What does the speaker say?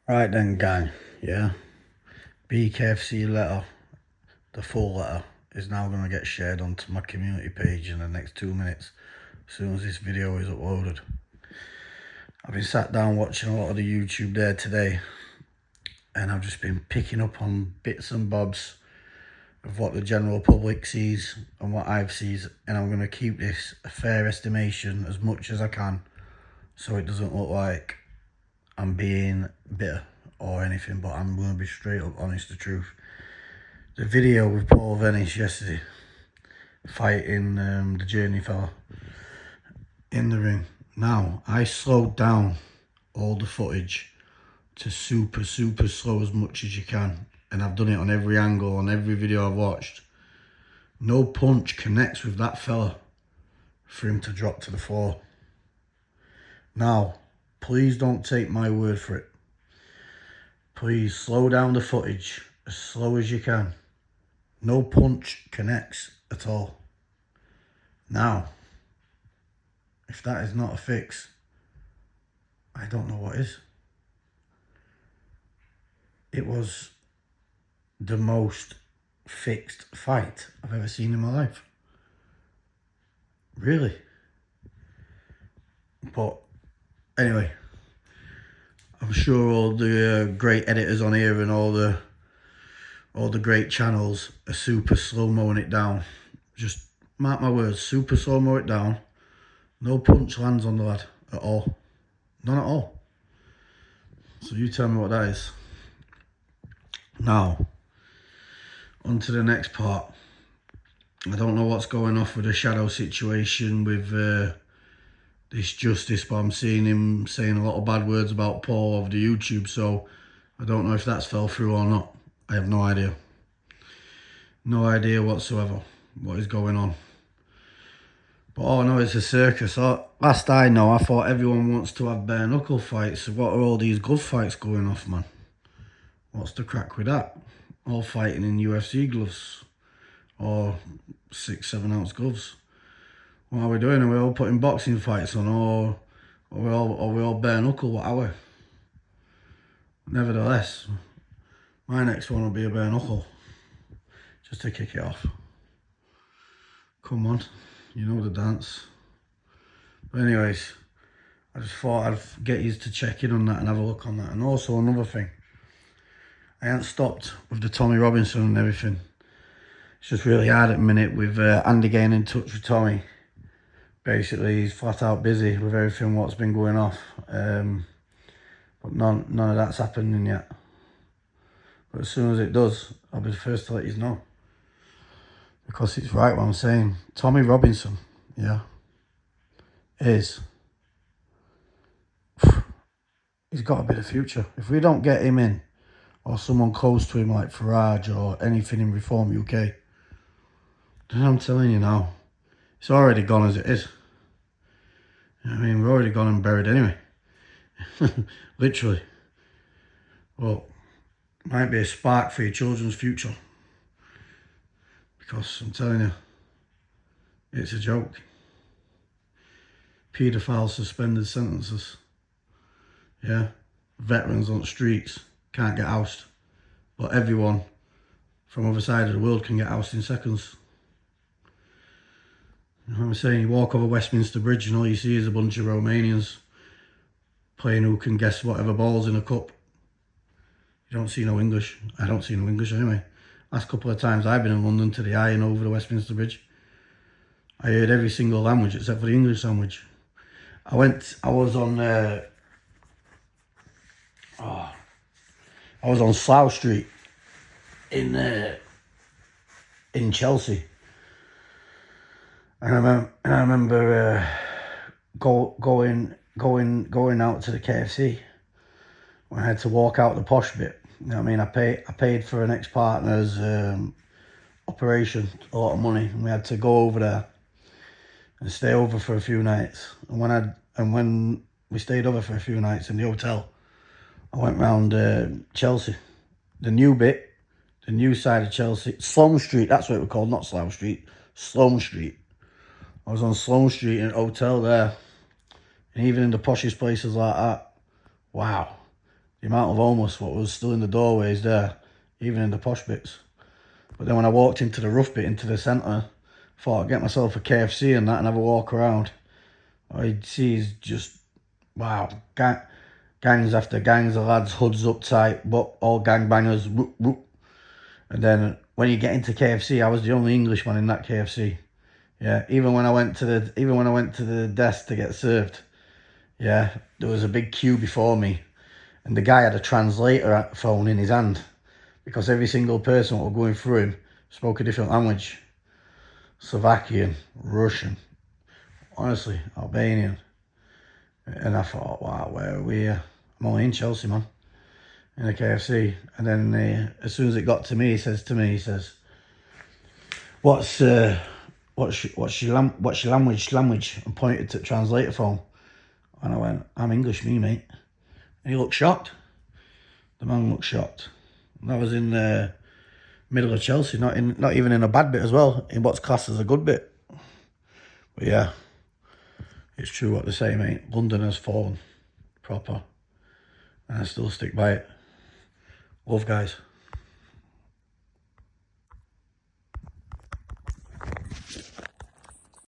Right then, gang, yeah. BKFC letter, the full letter, is now going to get shared onto my community page in the next 2 minutes, as soon as this video is uploaded. I've been sat down watching a lot of the YouTube there today, and I've just been picking up on bits and bobs of what the general public sees and what I've seen, and I'm going to keep this a fair estimation as much as I can, so it doesn't look like I'm being bitter or anything, but I'm going to be straight up honest, the truth. The video with Venis yesterday, fighting the Journey fella in the ring. Now, I slowed down all the footage to super slow as much as you can. And I've done it on every angle, on every video I've watched. No punch connects with that fella for him to drop to the floor. Now, please don't take my word for it. Please slow down the footage as slow as you can. No punch connects at all. Now, if that is not a fix, I don't know what is. It was the most fixed fight I've ever seen in my life. Really. But anyway, I'm sure all the great editors on here and all the great channels are super slow-moing it down. Just mark my words, super slow-mo it down. No punch lands on the lad at all. None at all. So you tell me what that is. Now, on to the next part. I don't know what's going off with the shadow situation with this Justice, but I'm seeing him saying a lot of bad words about Paul over the YouTube, so I don't know if that's fell through or not. I have no idea. No idea whatsoever what is going on. But all I know is a circus. Last I know, I thought everyone wants to have bare knuckle fights. So what are all these glove fights going off, man? What's the crack with that? All fighting in UFC gloves or 6-7 ounce gloves. What are we doing? Are we all putting boxing fights on, or are we all bare knuckle? What are we? Nevertheless, my next one will be a bare knuckle, just to kick it off. Come on, you know the dance. But anyways, I just thought I'd get you to check in on that and have a look on that. And also another thing, I haven't stopped with the Tommy Robinson and everything. It's just really hard at the minute with Andy getting in touch with Tommy. Basically, he's flat out busy with everything what's been going off. But none of that's happening yet. But as soon as it does, I'll be the first to let you know. Because it's right what I'm saying. Tommy Robinson, yeah, he's got a bit of future. If we don't get him in, or someone close to him like Farage or anything in Reform UK, then I'm telling you now, it's already gone as it is. You know what I mean, we're already gone and buried anyway. Literally. Well, might be a spark for your children's future. Because I'm telling you, it's a joke. Paedophile suspended sentences. Yeah. Veterans on the streets can't get ousted. But everyone from other side of the world can get ousted in seconds. You know what I'm saying? You walk over Westminster Bridge and all you see is a bunch of Romanians playing who can guess whatever balls in a cup. You don't see no English. I don't see no English anyway. Last couple of times I've been in London to the Eye and over the Westminster Bridge, I heard every single language except for the English language. I was on Slough Street in Chelsea. And I remember going out to the KFC when I had to walk out the posh bit. You know what I mean? I paid for an ex-partner's operation, a lot of money, and we had to go over there and stay over for a few nights. And when we stayed over for a few nights in the hotel, I went round Chelsea, the new bit, the new side of Chelsea, Sloane Street. That's what it was called, not Slough Street, Sloane Street. I was on Sloane Street in a hotel there, and even in the poshest places like that, wow, the amount of homeless what was still in the doorways there, even in the posh bits. But then when I walked into the rough bit, into the centre, thought I'd get myself a KFC and that and have a walk around. I'd see is just, wow, gangs after gangs of lads, hoods up tight, but all gangbangers, whoop, whoop. And then when you get into KFC, I was the only Englishman in that KFC. Yeah, even when I went to the desk to get served, yeah, there was a big queue before me, and the guy had a translator phone in his hand, because every single person that was going through him spoke a different language. Slovakian, Russian, honestly, Albanian. And I thought, wow, where are we here? I'm only in Chelsea, man, in a KFC. And then as soon as it got to me, he says, what's your language? And pointed to the translator phone. And I went, I'm English, me, mate. And he looked shocked. The man looked shocked. And that was in the middle of Chelsea, not even in a bad bit as well, in what's classed as a good bit. But yeah, it's true what they say, mate. London has fallen proper, and I still stick by it. Love, guys.